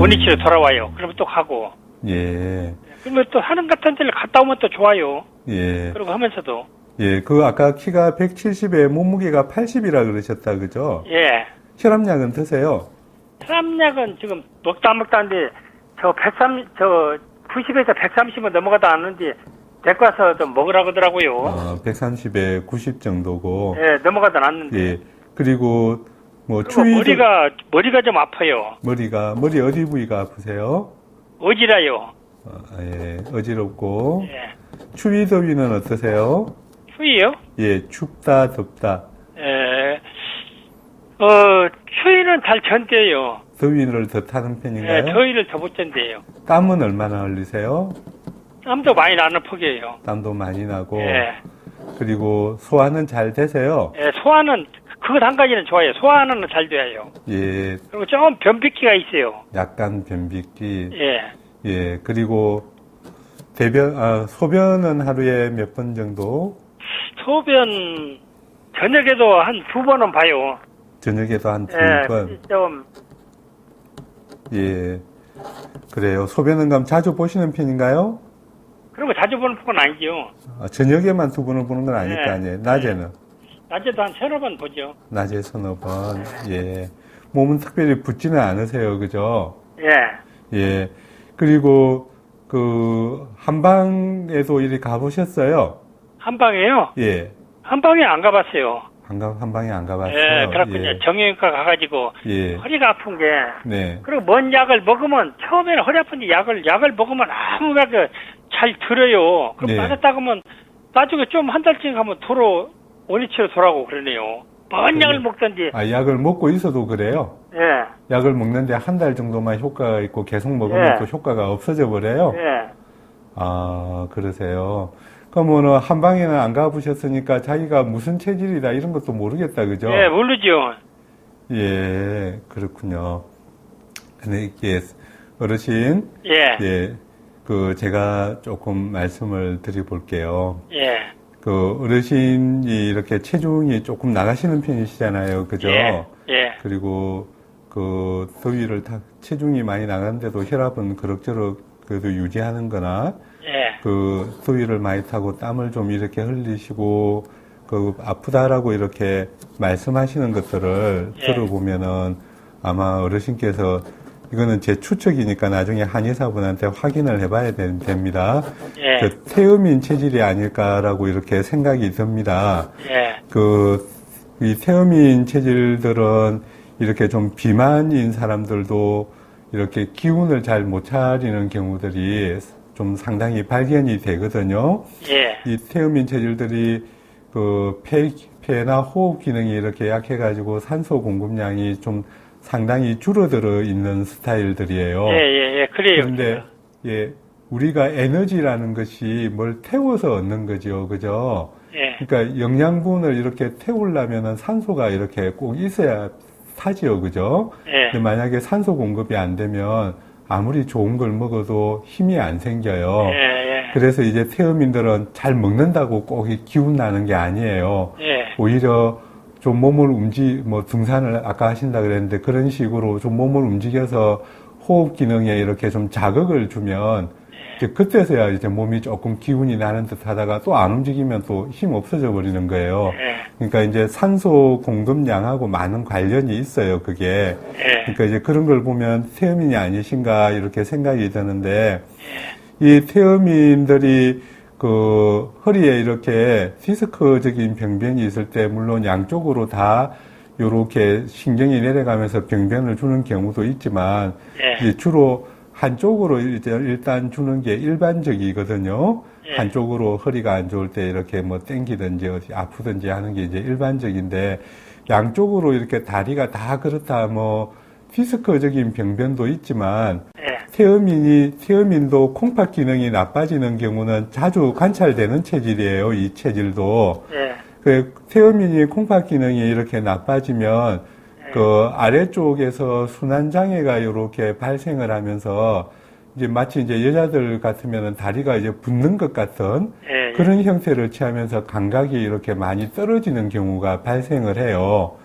원위치로 돌아와요. 그러면 또 가고. 예. 그러면 또 하는 같은 데를 갔다 오면 또 좋아요. 예. 그러고 하면서도. 예. 그 아까 키가 170에 몸무게가 80이라 그러셨다 그죠? 예. 혈압약은 드세요? 혈압약은 지금 먹다 하는데, 90에서 130은 넘어가다 않는데, 데리고 와서 좀 먹으라고 하더라고요. 130에 90 정도고. 예, 넘어가다 않는데. 예. 그리고, 뭐, 머리가 좀 아파요. 머리 어디 부위가 아프세요? 어지라요. 예. 어지럽고. 예. 추위, 더위는 어떠세요? 추위요? 예. 춥다, 덥다. 예. 추위는 잘 견뎌요. 더위를 더 타는 편인가요? 예, 더위를 더 못 견뎌요. 땀은 얼마나 흘리세요? 땀도 많이 나는 폭이에요. 땀도 많이 나고. 예. 그리고 소화는 잘 되세요? 예, 소화는, 그것 한 가지는 좋아요. 소화는 잘 돼요. 예. 그리고 좀 변비기가 있어요. 약간 변비기. 예. 예. 그리고 소변은 하루에 몇 번 정도? 소변, 저녁에도 한 2번은 봐요. 저녁에도 한 2번? 예, 좀. 예. 그래요. 소변은 그럼 자주 보시는 편인가요? 그런 거 자주 보는 건 아니죠. 저녁에만 2번을 보는 건 아닐 예. 거 아니에요. 낮에는? 낮에도 한 3-4번 보죠. 낮에 3-4번. 예. 몸은 특별히 붓지는 않으세요. 그죠? 예. 예. 그리고, 한방에도 이리 가보셨어요? 한방에요? 예. 한방에 안 가봤어요. 한방에 안 가봤어요? 예, 그렇군요. 예. 정형외과 가가지고, 예. 허리가 아픈 게, 네. 그리고 뭔 약을 먹으면, 처음에는 허리 아픈데 약을 먹으면 아무 잘 들어요. 그럼 네. 맞았다고 하면, 나중에 좀 한 달쯤 가면 원위치로 돌아오고 그러네요. 뭔 약을 먹던지. 약을 먹고 있어도 그래요? 예. 약을 먹는데 한 달 정도만 효과가 있고 계속 먹으면 예. 또 효과가 없어져 버려요? 예. 그러세요. 그러면 한방에는 안 가보셨으니까 자기가 무슨 체질이다 이런 것도 모르겠다, 그죠? 예, 모르죠. 예, 그렇군요. 근데 이게 어르신, 예. 제가 조금 말씀을 드려볼게요. 예. 어르신이 이렇게 체중이 조금 나가시는 편이시잖아요, 그죠? 예. 그리고 더위를 체중이 많이 나가는데도 혈압은 그럭저럭 그래도 유지하는 거나, 예. 더위를 많이 타고 땀을 좀 이렇게 흘리시고, 아프다라고 이렇게 말씀하시는 것들을 들어보면은 아마 어르신께서 이거는 제 추측이니까 나중에 한의사분한테 확인을 해봐야 됩니다. 예. 태음인 체질이 아닐까라고 이렇게 생각이 듭니다. 예. 이 태음인 체질들은 이렇게 좀 비만인 사람들도 이렇게 기운을 잘 못 차리는 경우들이 좀 상당히 발견이 되거든요. 예. 이 태음인 체질들이 폐나 호흡 기능이 이렇게 약해가지고 산소 공급량이 좀 상당히 줄어들어 있는 스타일들이에요. 예. 그래요. 그런데, 우리가 에너지라는 것이 뭘 태워서 얻는 거죠. 그죠? 예. 그러니까 영양분을 이렇게 태우려면은 산소가 이렇게 꼭 있어야 타지요. 그죠? 예. 근데 만약에 산소 공급이 안 되면 아무리 좋은 걸 먹어도 힘이 안 생겨요. 예. 그래서 이제 태음인들은 잘 먹는다고 꼭 기운 나는 게 아니에요. 예. 오히려 좀 몸을 등산을 아까 하신다 그랬는데 그런 식으로 좀 몸을 움직여서 호흡 기능에 이렇게 좀 자극을 주면 이제 그때서야 이제 몸이 조금 기운이 나는 듯 하다가 또 안 움직이면 또 힘 없어져 버리는 거예요. 그러니까 이제 산소 공급량하고 많은 관련이 있어요, 그게. 그러니까 이제 그런 걸 보면 태음인이 아니신가 이렇게 생각이 드는데 이 태음인들이 허리에 이렇게 디스크적인 병변이 있을 때 물론 양쪽으로 다 요렇게 신경이 내려가면서 병변을 주는 경우도 있지만 이제 주로 한쪽으로 이제 일단 주는 게 일반적이거든요. 한쪽으로 허리가 안 좋을 때 이렇게 땡기든지 어디 아프든지 하는 게 이제 일반적인데 양쪽으로 이렇게 다리가 다 그렇다 디스크적인 병변도 있지만 태음인도 콩팥 기능이 나빠지는 경우는 자주 관찰되는 체질이에요. 이 체질도. 태음인이 콩팥 기능이 이렇게 나빠지면 아래쪽에서 순환장애가 이렇게 발생을 하면서 이제 마치 이제 여자들 같으면은 다리가 이제 붓는 것 같은 그런 형태를 취하면서 감각이 이렇게 많이 떨어지는 경우가 발생을 해요.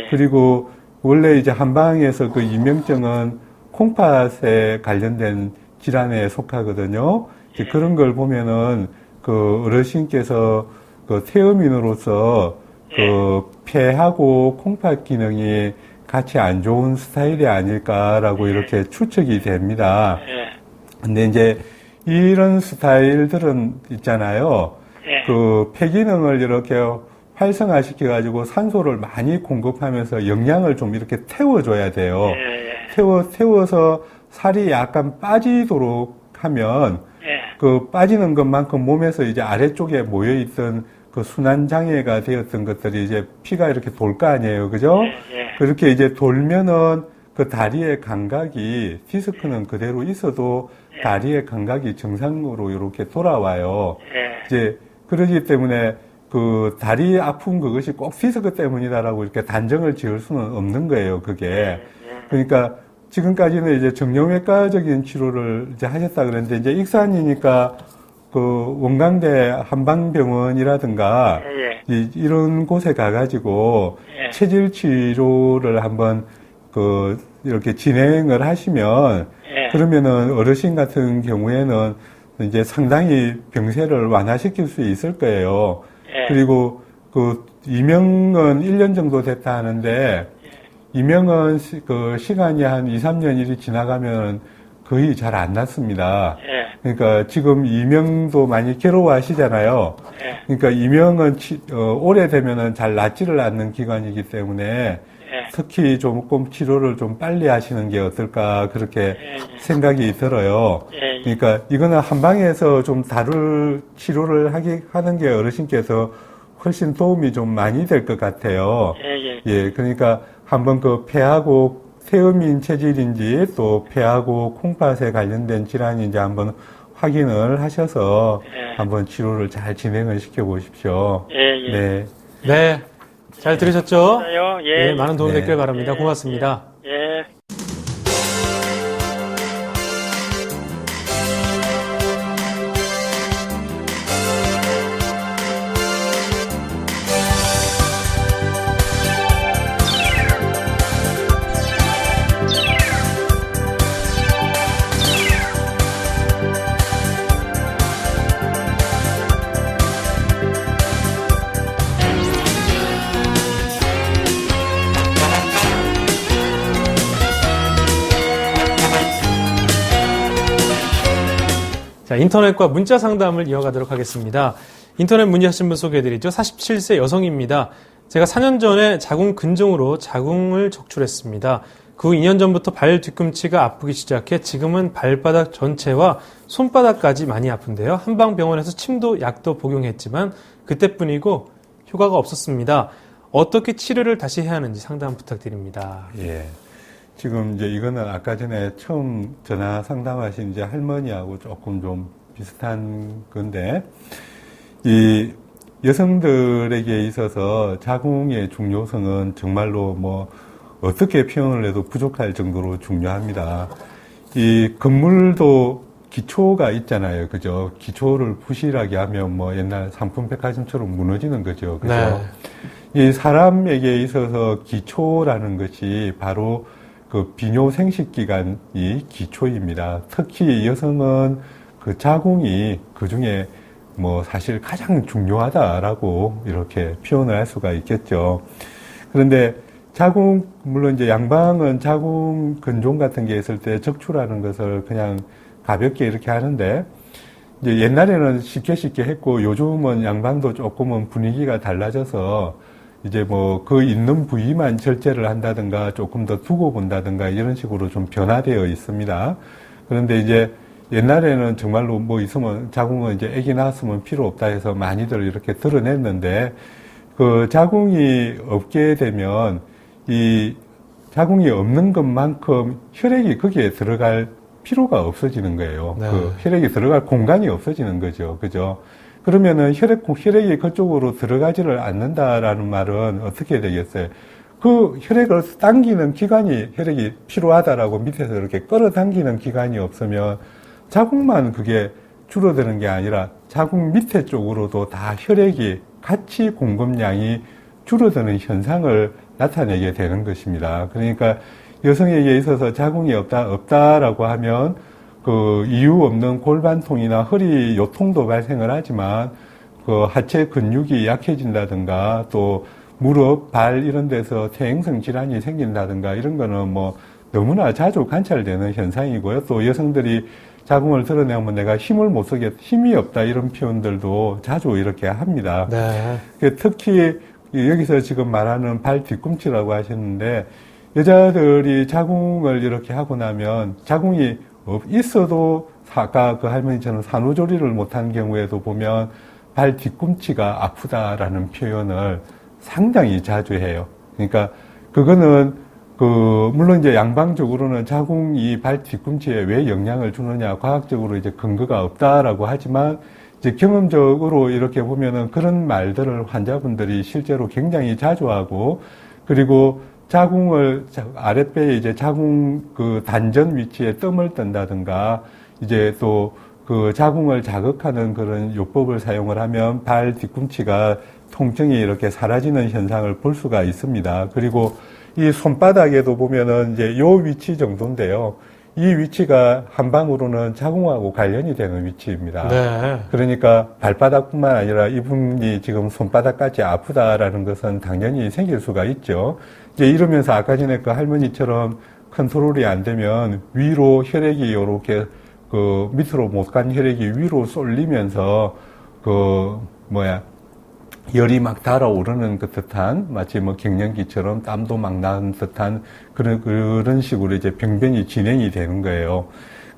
그리고 원래 이제 한방에서 이명증은 콩팥에 관련된 질환에 속하거든요. 이제 그런 걸 보면은 그 어르신께서 그 태음인으로서 그 폐하고 콩팥 기능이 같이 안 좋은 스타일이 아닐까라고 이렇게 추측이 됩니다. 근데 이제 이런 스타일들은 있잖아요. 그 폐 기능을 이렇게 활성화시켜가지고 산소를 많이 공급하면서 영양을 좀 이렇게 태워줘야 돼요. 태워서 살이 약간 빠지도록 하면 그 빠지는 것만큼 몸에서 이제 아래쪽에 모여있던 그 순환장애가 되었던 것들이 이제 피가 이렇게 돌 거 아니에요. 그죠? 그렇게 이제 돌면은 그 다리의 감각이 디스크는 그대로 있어도 다리의 감각이 정상으로 이렇게 돌아와요. 이제 그러기 때문에 그 다리 아픈 그것이 꼭 디스크 때문이다라고 이렇게 단정을 지을 수는 없는 거예요. 그게. 그러니까 지금까지는 이제 정형외과적인 치료를 이제 하셨다 그랬는데 이제 익산이니까 그 원광대 한방병원이라든가 이런 곳에 가가지고 체질 치료를 한번 그 이렇게 진행을 하시면 그러면은 어르신 같은 경우에는 이제 상당히 병세를 완화시킬 수 있을 거예요. 그리고 그 이명은 1년 정도 됐다 하는데 이명은 그 시간이 한 2, 3년 일이 지나가면 거의 잘 안 낫습니다. 그러니까 지금 이명도 많이 괴로워하시잖아요. 그러니까 이명은 오래되면은 잘 낫지를 않는 기관이기 때문에 특히 조금 치료를 좀 빨리 하시는 게 어떨까 그렇게 생각이 들어요. 그러니까 이거는 한방에서 좀 치료를 하는 게 어르신께서 훨씬 도움이 좀 많이 될 것 같아요. 예, 그러니까 한번 그 폐하고 태음인 체질인지 또 폐하고 콩팥에 관련된 질환인지 한번 확인을 하셔서 한번 치료를 잘 진행을 시켜 보십시오. 네. 네. 잘 들으셨죠? 예. 많은 도움이 됐길 바랍니다. 고맙습니다. 예. 자, 인터넷과 문자 상담을 이어가도록 하겠습니다. 인터넷 문의하신 분 소개해드리죠. 47세 여성입니다. 제가 4년 전에 자궁 근종으로 자궁을 적출했습니다. 그 후 2년 전부터 발 뒤꿈치가 아프기 시작해 지금은 발바닥 전체와 손바닥까지 많이 아픈데요. 한방병원에서 침도 약도 복용했지만 그때뿐이고 효과가 없었습니다. 어떻게 치료를 다시 해야 하는지 상담 부탁드립니다. 예. 지금 이제 이거는 아까 전에 처음 전화 상담하신 이제 할머니하고 조금 좀 비슷한 건데, 이 여성들에게 있어서 자궁의 중요성은 정말로 뭐 어떻게 표현을 해도 부족할 정도로 중요합니다. 이 건물도 기초가 있잖아요. 그죠? 기초를 부실하게 하면 뭐 옛날 상품백화점처럼 무너지는 거죠. 그죠? 네. 이 사람에게 있어서 기초라는 것이 바로 그 비뇨 생식기관이 기초입니다. 특히 여성은 그 자궁이 그 중에 뭐 사실 가장 중요하다라고 이렇게 표현을 할 수가 있겠죠. 그런데 자궁, 물론 이제 양방은 자궁 근종 같은 게 있을 때 적출하는 것을 그냥 가볍게 이렇게 하는데, 이제 옛날에는 쉽게 했고 요즘은 양방도 조금은 분위기가 달라져서 이제 뭐 그 있는 부위만 절제를 한다든가 조금 더 두고 본다든가 이런 식으로 좀 변화되어 있습니다. 그런데 이제 옛날에는 정말로 뭐 있으면 자궁은 이제 아기 낳았으면 필요 없다 해서 많이들 이렇게 드러냈는데, 그 자궁이 없게 되면 이 자궁이 없는 것만큼 혈액이 거기에 들어갈 필요가 없어지는 거예요. 네. 그 혈액이 들어갈 공간이 없어지는 거죠. 그죠? 그러면은 혈액이 그쪽으로 들어가지를 않는다라는 말은 어떻게 되겠어요? 그 혈액을 당기는 기관이 혈액이 필요하다라고 밑에서 이렇게 끌어당기는 기관이 없으면 자궁만 그게 줄어드는 게 아니라 자궁 밑에 쪽으로도 다 혈액이 같이 공급량이 줄어드는 현상을 나타내게 되는 것입니다. 그러니까 여성에게 있어서 자궁이 없다라고 하면 그 이유 없는 골반통이나 허리 요통도 발생을 하지만 그 하체 근육이 약해진다든가 또 무릎, 발 이런 데서 퇴행성 질환이 생긴다든가 이런 거는 뭐 너무나 자주 관찰되는 현상이고요. 또 여성들이 자궁을 드러내면 내가 힘을 못 쓰겠다, 힘이 없다 이런 표현들도 자주 이렇게 합니다. 네. 특히 여기서 지금 말하는 발 뒤꿈치라고 하셨는데 여자들이 자궁을 이렇게 하고 나면 자궁이 있어도 아까 그 할머니처럼 산후조리를 못한 경우에도 보면 발 뒤꿈치가 아프다라는 표현을 상당히 자주 해요. 그러니까 그거는 물론 이제 양방적으로는 자궁이 발 뒤꿈치에 왜 영향을 주느냐 과학적으로 이제 근거가 없다라고 하지만 이제 경험적으로 이렇게 보면은 그런 말들을 환자분들이 실제로 굉장히 자주 하고 그리고 자궁을 아랫배에 이제 자궁 그 단전 위치에 뜸을 뜬다든가 이제 또 그 자궁을 자극하는 그런 요법을 사용을 하면 발 뒤꿈치가 통증이 이렇게 사라지는 현상을 볼 수가 있습니다. 그리고 이 손바닥에도 보면은 이제 요 위치 정도인데요. 이 위치가 한 방으로는 자궁하고 관련이 되는 위치입니다. 네. 그러니까 발바닥뿐만 아니라 이분이 지금 손바닥까지 아프다라는 것은 당연히 생길 수가 있죠. 이제 이러면서 아까 전에 그 할머니처럼 컨트롤이 안 되면 위로 혈액이 이렇게 그 밑으로 못 간 혈액이 위로 쏠리면서 열이 막 달아오르는 그 듯한 마치 뭐 갱년기처럼 땀도 막 나는 듯한 그런 식으로 이제 병변이 진행이 되는 거예요.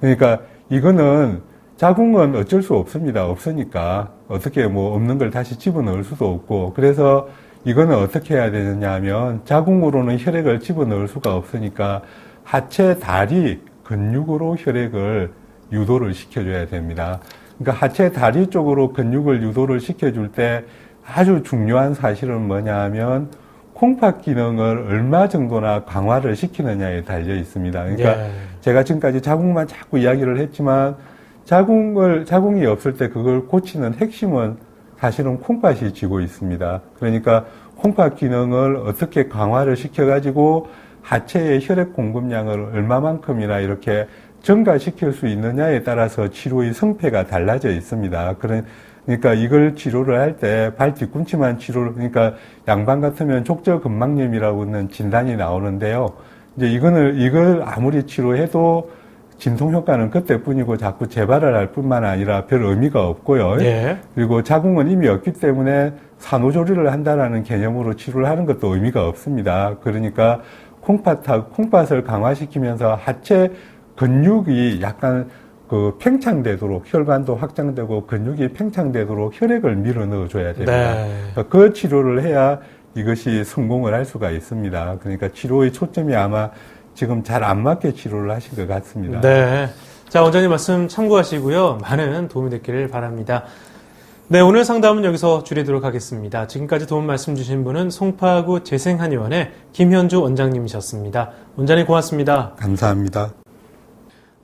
그러니까 이거는 자궁은 어쩔 수 없습니다. 없으니까 어떻게 뭐 없는 걸 다시 집어넣을 수도 없고 그래서 이거는 어떻게 해야 되느냐 하면 자궁으로는 혈액을 집어넣을 수가 없으니까 하체 다리 근육으로 혈액을 유도를 시켜줘야 됩니다. 그러니까 하체 다리 쪽으로 근육을 유도를 시켜줄 때 아주 중요한 사실은 뭐냐 하면 콩팥 기능을 얼마 정도나 강화를 시키느냐에 달려 있습니다. 그러니까 제가 지금까지 자궁만 자꾸 이야기를 했지만 자궁이 없을 때 그걸 고치는 핵심은 사실은 콩팥이 쥐고 있습니다. 그러니까 콩팥 기능을 어떻게 강화를 시켜가지고 하체의 혈액 공급량을 얼마만큼이나 이렇게 증가시킬 수 있느냐에 따라서 치료의 성패가 달라져 있습니다. 그러니까 이걸 치료를 할 때 발 뒤꿈치만 그러니까 양반 같으면 족저근막염이라고는 진단이 나오는데요. 이제 이걸 아무리 치료해도 진통 효과는 그때뿐이고 자꾸 재발을 할 뿐만 아니라 별 의미가 없고요. 예. 그리고 자궁은 이미 없기 때문에 산후조리를 한다라는 개념으로 치료를 하는 것도 의미가 없습니다. 그러니까 콩팥을 강화시키면서 하체 근육이 약간 팽창되도록 혈관도 확장되고 근육이 팽창되도록 혈액을 밀어 넣어줘야 됩니다. 네. 그 치료를 해야 이것이 성공을 할 수가 있습니다. 그러니까 치료의 초점이 아마 지금 잘 안 맞게 치료를 하신 것 같습니다. 네. 자, 원장님 말씀 참고하시고요. 많은 도움이 됐기를 바랍니다. 네, 오늘 상담은 여기서 줄이도록 하겠습니다. 지금까지 도움 말씀 주신 분은 송파구 재생한의원의 김현주 원장님이셨습니다. 원장님 고맙습니다. 감사합니다.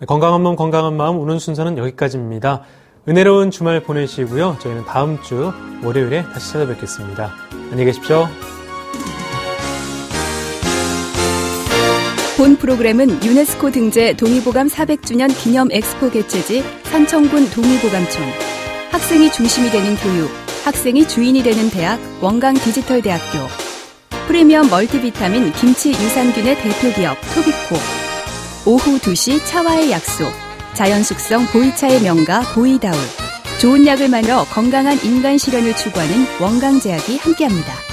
네, 건강한 몸 건강한 마음 오늘 순서는 여기까지입니다. 은혜로운 주말 보내시고요. 저희는 다음 주 월요일에 다시 찾아뵙겠습니다. 안녕히 계십시오. 본 프로그램은 유네스코 등재 동의보감 400주년 기념 엑스포 개최지 산청군 동의보감촌, 학생이 중심이 되는 교육, 학생이 주인이 되는 대학 원광디지털대학교, 프리미엄 멀티비타민 김치 유산균의 대표기업 토비코, 오후 2시 차와의 약속, 자연숙성 보이차의 명가 보이다울, 좋은 약을 만들어 건강한 인간 실현을 추구하는 원광제약이 함께합니다.